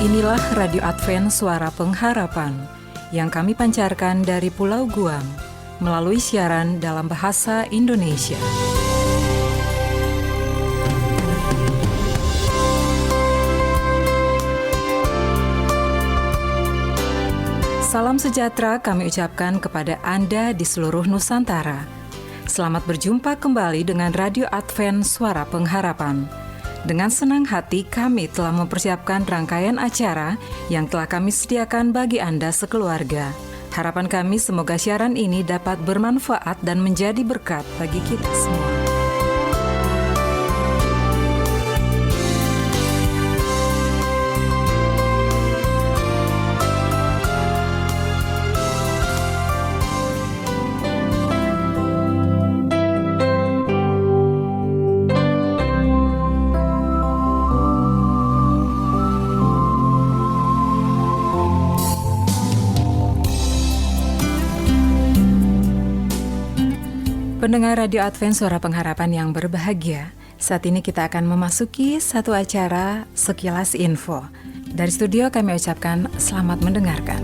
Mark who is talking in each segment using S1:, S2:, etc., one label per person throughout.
S1: Inilah Radio Advent Suara Pengharapan yang kami pancarkan dari Pulau Guam melalui siaran dalam bahasa Indonesia. Salam sejahtera kami ucapkan kepada Anda di seluruh Nusantara. Selamat berjumpa kembali dengan Radio Advent Suara Pengharapan. Dengan senang hati kami telah mempersiapkan rangkaian acara yang telah kami sediakan bagi Anda sekeluarga. Harapan kami semoga siaran ini dapat bermanfaat dan menjadi berkat bagi kita semua. Pendengar Radio Advent Suara Pengharapan yang berbahagia, saat ini kita akan memasuki satu acara Sekilas Info. Dari studio kami ucapkan selamat mendengarkan.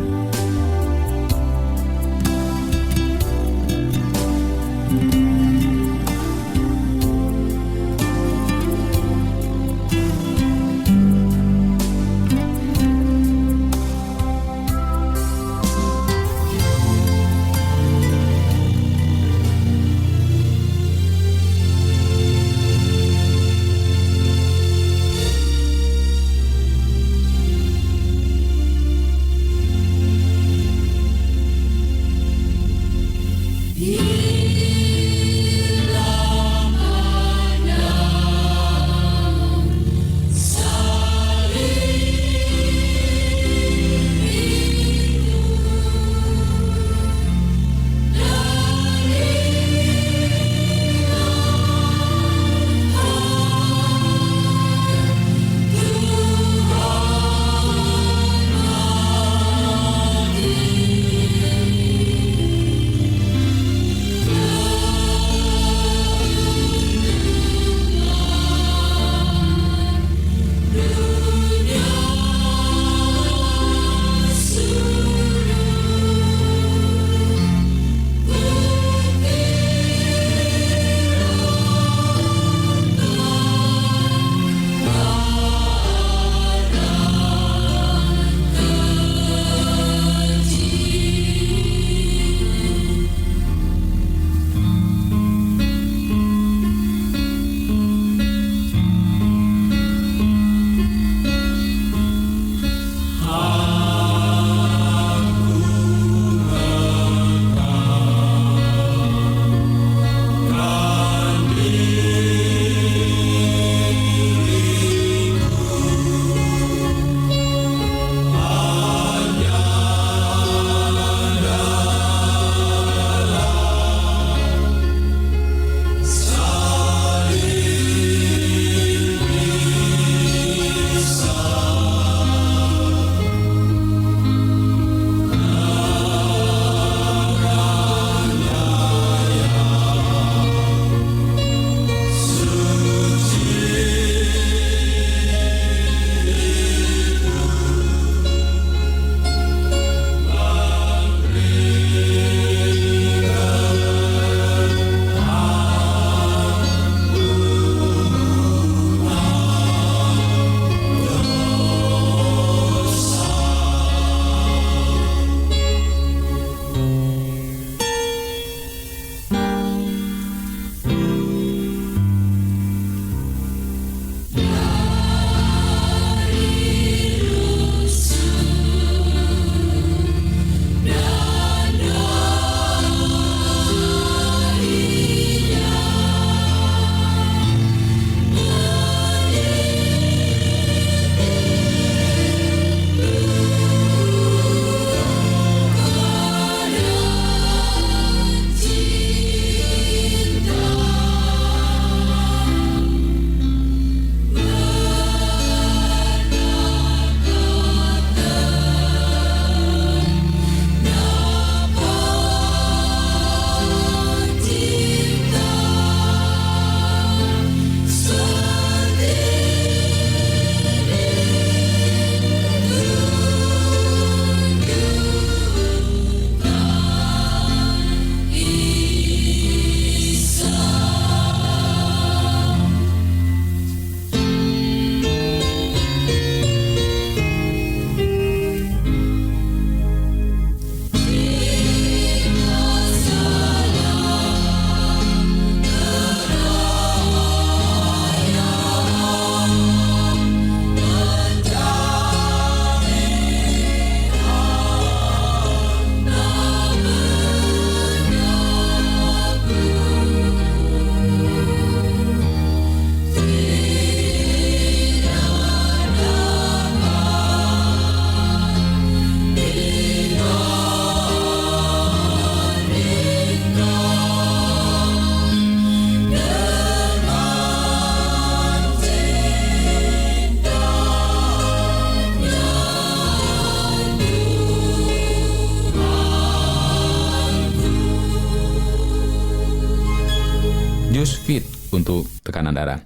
S2: untuk tekanan darah.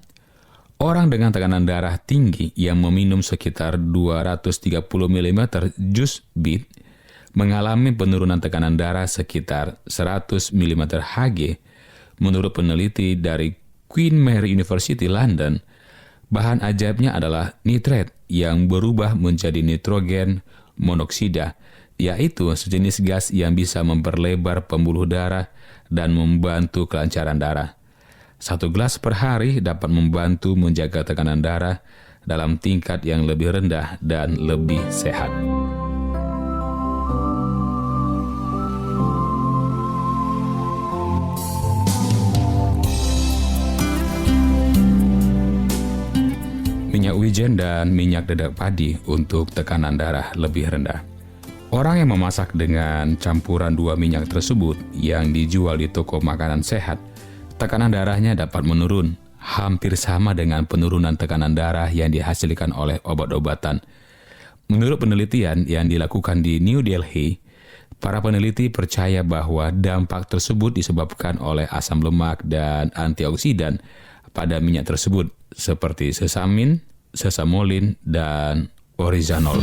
S2: Orang dengan tekanan darah tinggi yang meminum sekitar 230 mm jus bit mengalami penurunan tekanan darah sekitar 100 mm Hg. Menurut peneliti dari Queen Mary University London, bahan ajaibnya adalah nitrat yang berubah menjadi nitrogen monoksida, yaitu sejenis gas yang bisa memperlebar pembuluh darah dan membantu kelancaran darah. 1 gelas per hari dapat membantu menjaga tekanan darah dalam tingkat yang lebih rendah dan lebih sehat. Minyak wijen dan minyak dedak padi untuk tekanan darah lebih rendah. Orang yang memasak dengan campuran 2 minyak tersebut yang dijual di toko makanan sehat, tekanan darahnya dapat menurun, hampir sama dengan penurunan tekanan darah yang dihasilkan oleh obat-obatan. Menurut penelitian yang dilakukan di New Delhi, para peneliti percaya bahwa dampak tersebut disebabkan oleh asam lemak dan antioksidan pada minyak tersebut, seperti sesamin, sesamolin, dan orizanol.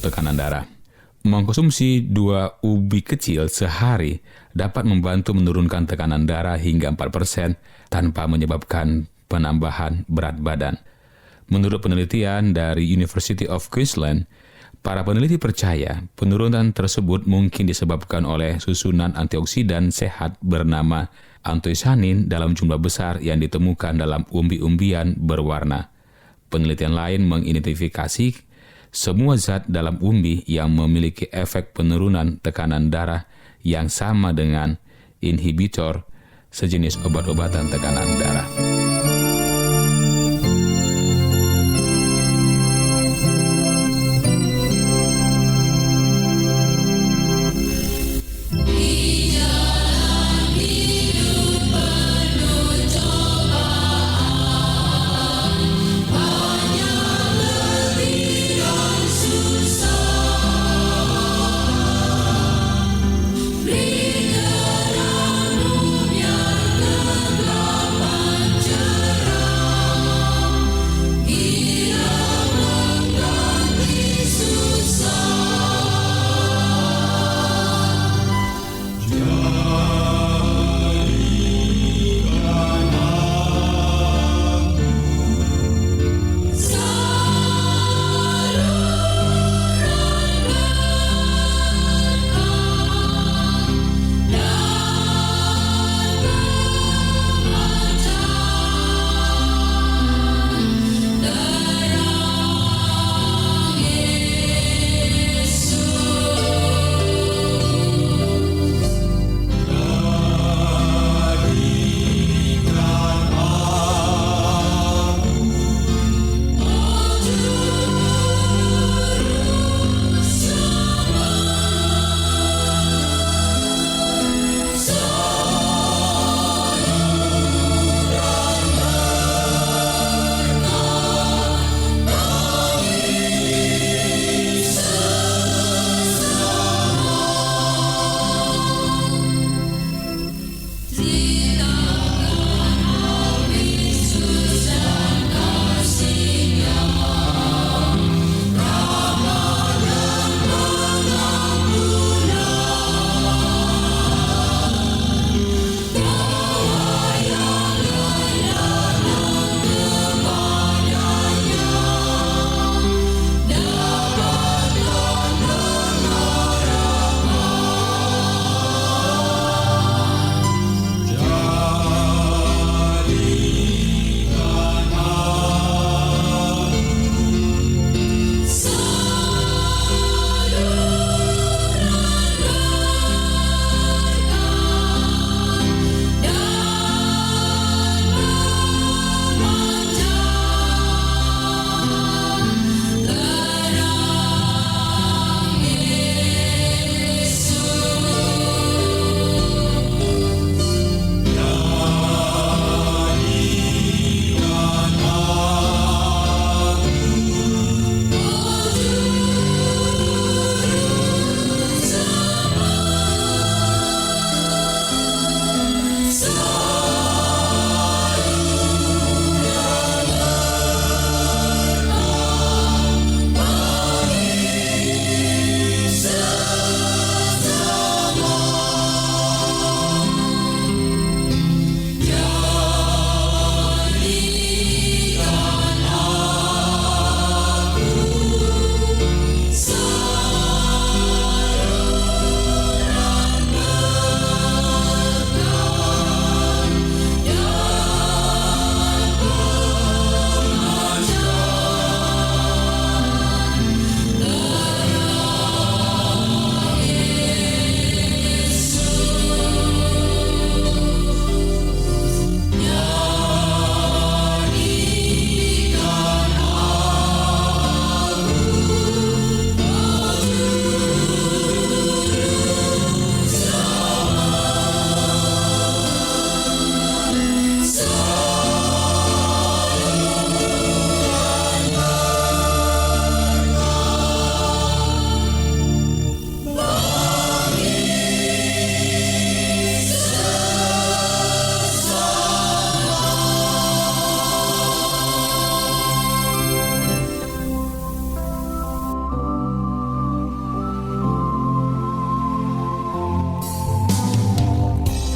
S2: tekanan darah. Mengkonsumsi 2 ubi kecil sehari dapat membantu menurunkan tekanan darah hingga 4% tanpa menyebabkan penambahan berat badan. Menurut penelitian dari University of Queensland, para peneliti percaya penurunan tersebut mungkin disebabkan oleh susunan antioksidan sehat bernama anthocyanin dalam jumlah besar yang ditemukan dalam umbi-umbian berwarna. Penelitian lain mengidentifikasi semua zat dalam umbi yang memiliki efek penurunan tekanan darah yang sama dengan inhibitor, sejenis obat-obatan tekanan darah.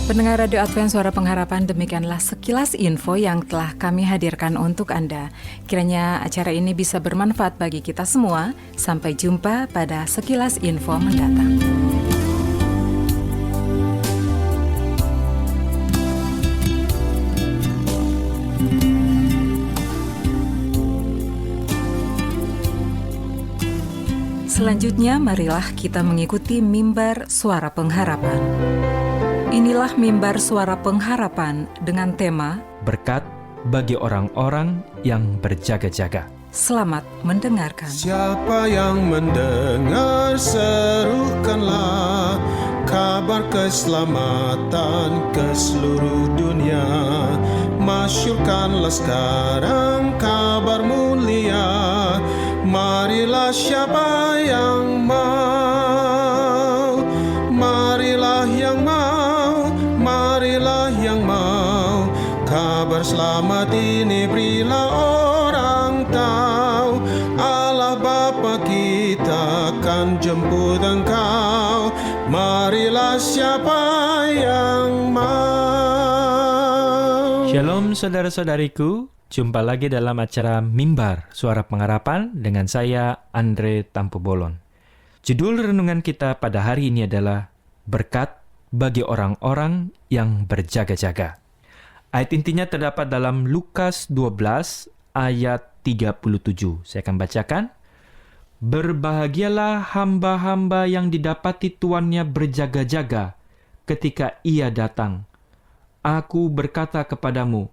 S1: Pendengar Radio Advent Suara Pengharapan, demikianlah sekilas info yang telah kami hadirkan untuk Anda. Kiranya acara ini bisa bermanfaat bagi kita semua. Sampai jumpa pada sekilas info mendatang. Selanjutnya, marilah kita mengikuti mimbar suara pengharapan. Inilah mimbar suara pengharapan dengan tema
S3: Berkat bagi orang-orang yang berjaga-jaga.
S1: Selamat mendengarkan.
S4: Siapa yang mendengar, serukanlah kabar keselamatan ke seluruh dunia. Masyurkanlah sekarang kabar mulia. Marilah siapa yang mau, marilah yang mau, marilah yang mau. Kabar selamat ini berilah orang tahu. Allah Bapa kita akan jemput engkau. Marilah siapa yang mau.
S3: Shalom saudara-saudariku, jumpa lagi dalam acara Mimbar Suara Pengharapan dengan saya, Andre Tampu Bolon. Judul renungan kita pada hari ini adalah Berkat bagi orang-orang yang berjaga-jaga. Ayat intinya terdapat dalam Lukas 12 ayat 37. Saya akan bacakan. Berbahagialah hamba-hamba yang didapati tuannya berjaga-jaga ketika ia datang. Aku berkata kepadamu,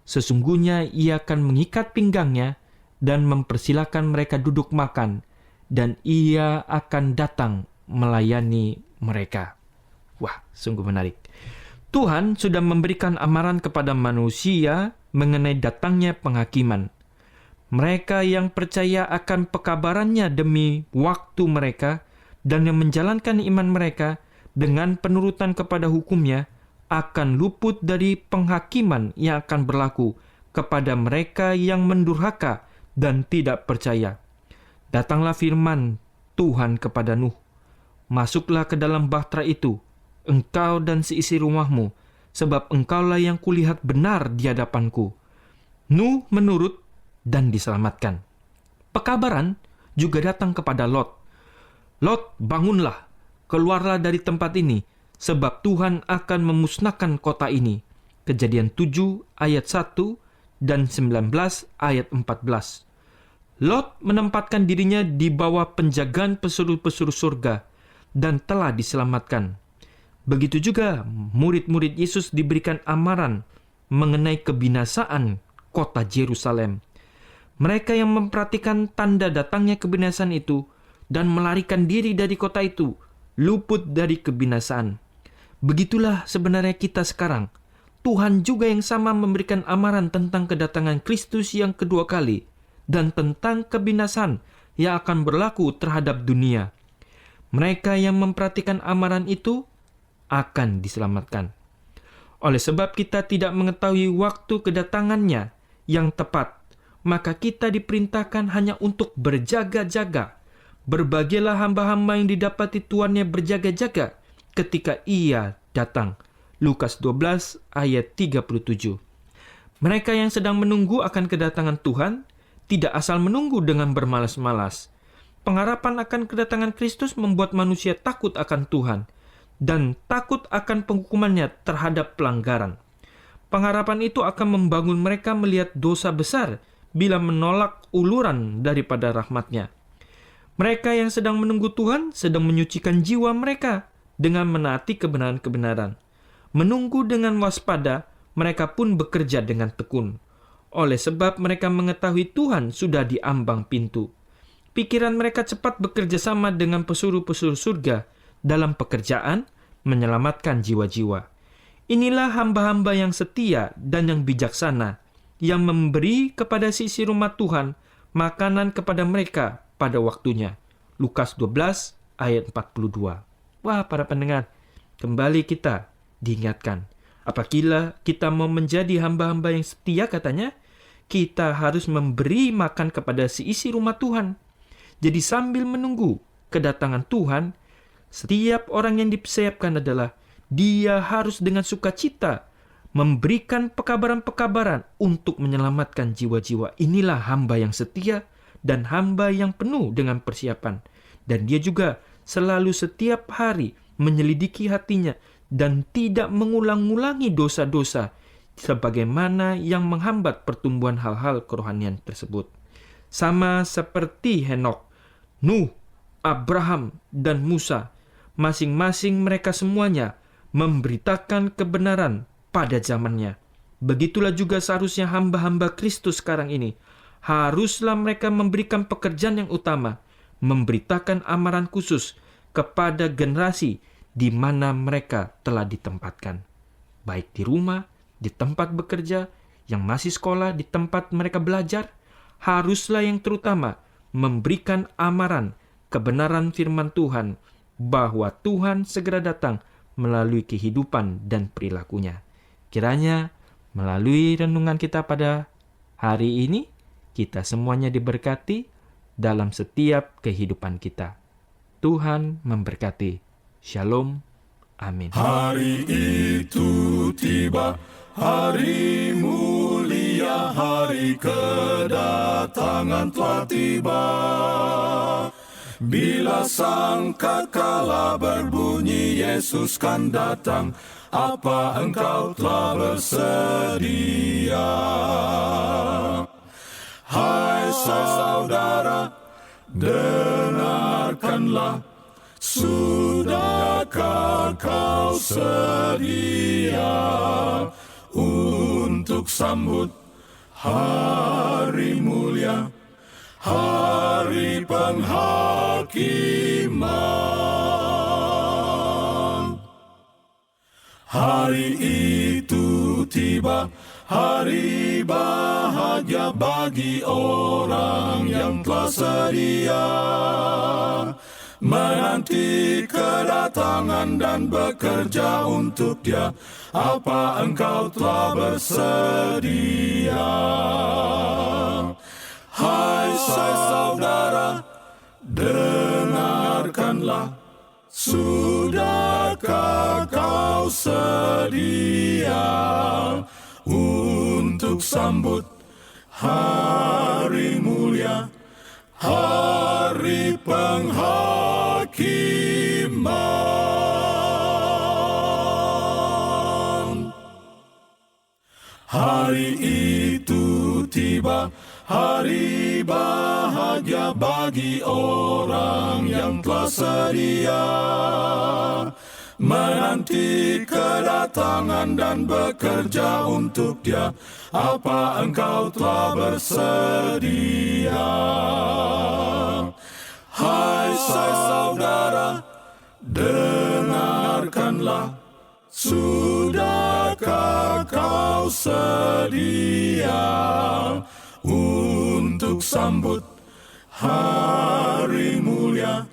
S3: sesungguhnya ia akan mengikat pinggangnya dan mempersilakan mereka duduk makan, dan ia akan datang melayani mereka. Wah, sungguh menarik. Tuhan sudah memberikan amaran kepada manusia mengenai datangnya penghakiman. Mereka yang percaya akan pekabarannya demi waktu mereka dan yang menjalankan iman mereka dengan penurutan kepada hukumnya akan luput dari penghakiman yang akan berlaku kepada mereka yang mendurhaka dan tidak percaya. Datanglah firman Tuhan kepada Nuh, masuklah ke dalam bahtera itu, engkau dan seisi rumahmu, sebab engkaulah yang kulihat benar di hadapanku. Nuh menurut dan diselamatkan. Pekabaran juga datang kepada Lot. Lot, bangunlah, keluarlah dari tempat ini, sebab Tuhan akan memusnahkan kota ini. Kejadian 7 ayat 1 dan 19 ayat 14. Lot menempatkan dirinya di bawah penjagaan pesuruh-pesuruh surga dan telah diselamatkan. Begitu juga murid-murid Yesus diberikan amaran mengenai kebinasaan kota Yerusalem. Mereka yang memperhatikan tanda datangnya kebinasaan itu dan melarikan diri dari kota itu luput dari kebinasaan. Begitulah sebenarnya kita sekarang. Tuhan juga yang sama memberikan amaran tentang kedatangan Kristus yang kedua kali dan tentang kebinasaan yang akan berlaku terhadap dunia. Mereka yang memperhatikan amaran itu akan diselamatkan. Oleh sebab kita tidak mengetahui waktu kedatangannya yang tepat, maka kita diperintahkan hanya untuk berjaga-jaga. Berbahagialah hamba-hamba yang didapati tuannya berjaga-jaga ketika ia datang. Lukas 12 ayat 37. Mereka yang sedang menunggu akan kedatangan Tuhan tidak asal menunggu dengan bermalas-malas. Pengharapan akan kedatangan Kristus membuat manusia takut akan Tuhan dan takut akan penghukumannya terhadap pelanggaran. Pengharapan itu akan membangun mereka melihat dosa besar bila menolak uluran daripada rahmat-Nya. Mereka yang sedang menunggu Tuhan sedang menyucikan jiwa mereka dengan menaati kebenaran-kebenaran. Menunggu dengan waspada, mereka pun bekerja dengan tekun. Oleh sebab mereka mengetahui Tuhan sudah di ambang pintu. Pikiran mereka cepat bekerja sama dengan pesuruh-pesuruh surga dalam pekerjaan menyelamatkan jiwa-jiwa. Inilah hamba-hamba yang setia dan yang bijaksana, yang memberi kepada sisi rumah Tuhan makanan kepada mereka pada waktunya. Lukas 12 ayat 42. Wah, para pendengar, kembali kita diingatkan. Apabila kita mau menjadi hamba-hamba yang setia, katanya, kita harus memberi makan kepada seisi rumah Tuhan. Jadi sambil menunggu kedatangan Tuhan, setiap orang yang dipersiapkan adalah dia harus dengan sukacita memberikan pekabaran-pekabaran untuk menyelamatkan jiwa-jiwa. Inilah hamba yang setia dan hamba yang penuh dengan persiapan. Dan dia juga selalu setiap hari menyelidiki hatinya dan tidak mengulang-ulangi dosa-dosa sebagaimana yang menghambat pertumbuhan hal-hal kerohanian tersebut. Sama seperti Henokh, Nuh, Abraham, dan Musa, masing-masing mereka semuanya memberitakan kebenaran pada zamannya. Begitulah juga seharusnya hamba-hamba Kristus sekarang ini. Haruslah mereka memberikan pekerjaan yang utama, memberitakan amaran khusus kepada generasi di mana mereka telah ditempatkan. Baik di rumah, di tempat bekerja, yang masih sekolah, di tempat mereka belajar, haruslah yang terutama memberikan amaran kebenaran firman Tuhan bahwa Tuhan segera datang melalui kehidupan dan perilakunya. Kiranya melalui renungan kita pada hari ini, kita semuanya diberkati dalam setiap kehidupan kita. Tuhan memberkati. Shalom. Amin.
S5: Hari itu tiba, hari mulia, hari kedatangan telah tiba. Bila sangkakala berbunyi Yesus kan datang, apa engkau telah bersedia? Hai saudara, dengarkanlah, sudahkah kau sedia untuk sambut hari mulia, hari penghakiman? Hari itu tiba, hari bahagia bagi orang yang telah sedia menanti kedatangan dan bekerja untuk Dia. Apa engkau telah bersedia? Hai saudara, dengarkanlah, sudahkah kau sedia untuk sambut hari mulia, hari penghakiman? Hari itu tiba, hari bahagia bagi orang yang telah sedia menanti kedatangan dan bekerja untuk Dia. Apa engkau telah bersedia? Hai saudara, dengarkanlah, sudahkah kau sedia untuk sambut hari mulia,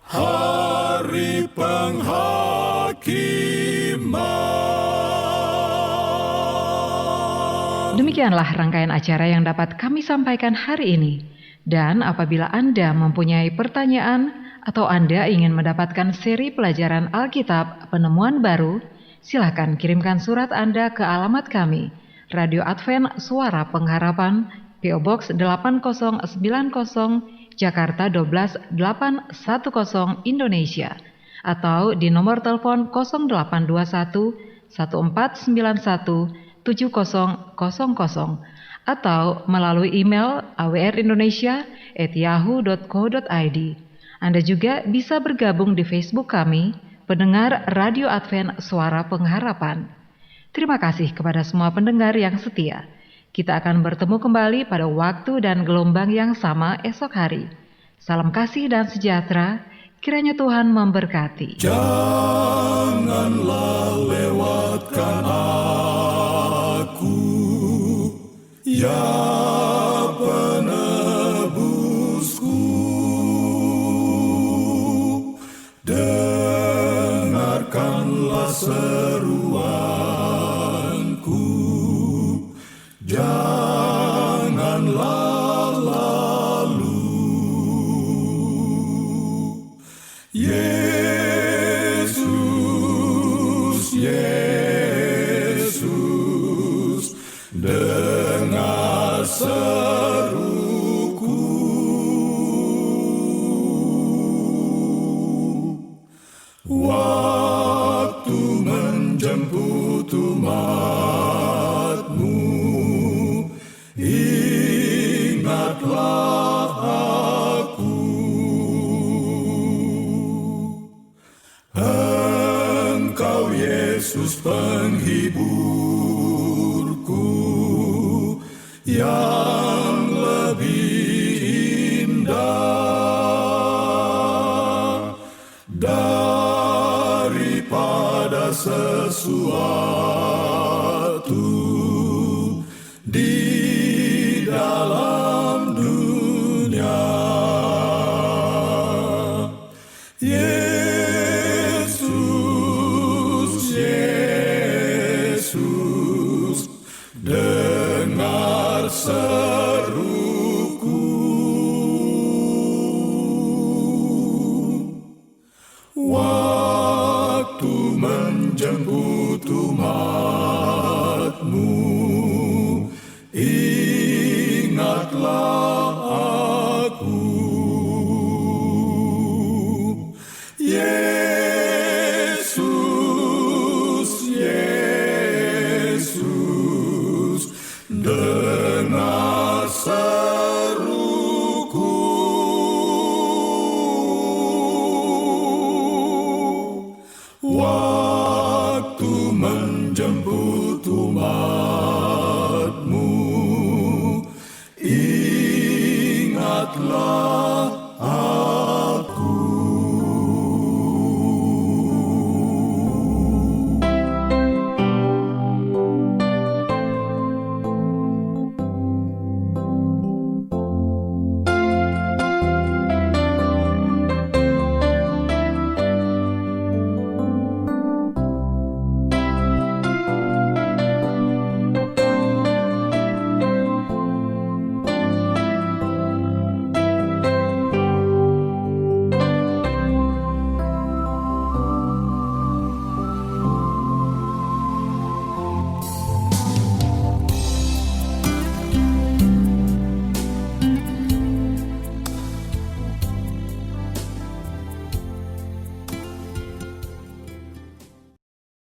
S5: hari penghakiman?
S1: Demikianlah rangkaian acara yang dapat kami sampaikan hari ini. Dan apabila Anda mempunyai pertanyaan atau Anda ingin mendapatkan seri pelajaran Alkitab Penemuan Baru, silakan kirimkan surat Anda ke alamat kami, Radio Advent Suara Pengharapan, PO Box 8090, Jakarta 12810 Indonesia, atau di nomor telepon 0821 1491 7000, atau melalui email awrindonesia@yahoo.co.id. Anda juga bisa bergabung di Facebook kami, pendengar Radio Advent Suara Pengharapan. Terima kasih kepada semua pendengar yang setia. Kita akan bertemu kembali pada waktu dan gelombang yang sama esok hari. Salam kasih dan sejahtera, kiranya Tuhan memberkati.
S5: Janganlah lewatkan aku, ya penebusku. Dengarkanlah seruanku, janganlah lalu. Yesus seruku. Waktu menjemput umat-Mu, ingatlah aku. Engkau Yesus penghiburku, yang lebih indah daripada sesuatu di dalam dunia. Yesus, Yesus, dengar seruku. Waktu menjemput umat-Mu, ingatlah aku. Yesus, Yesus, dengar seruku. Waktu menjemput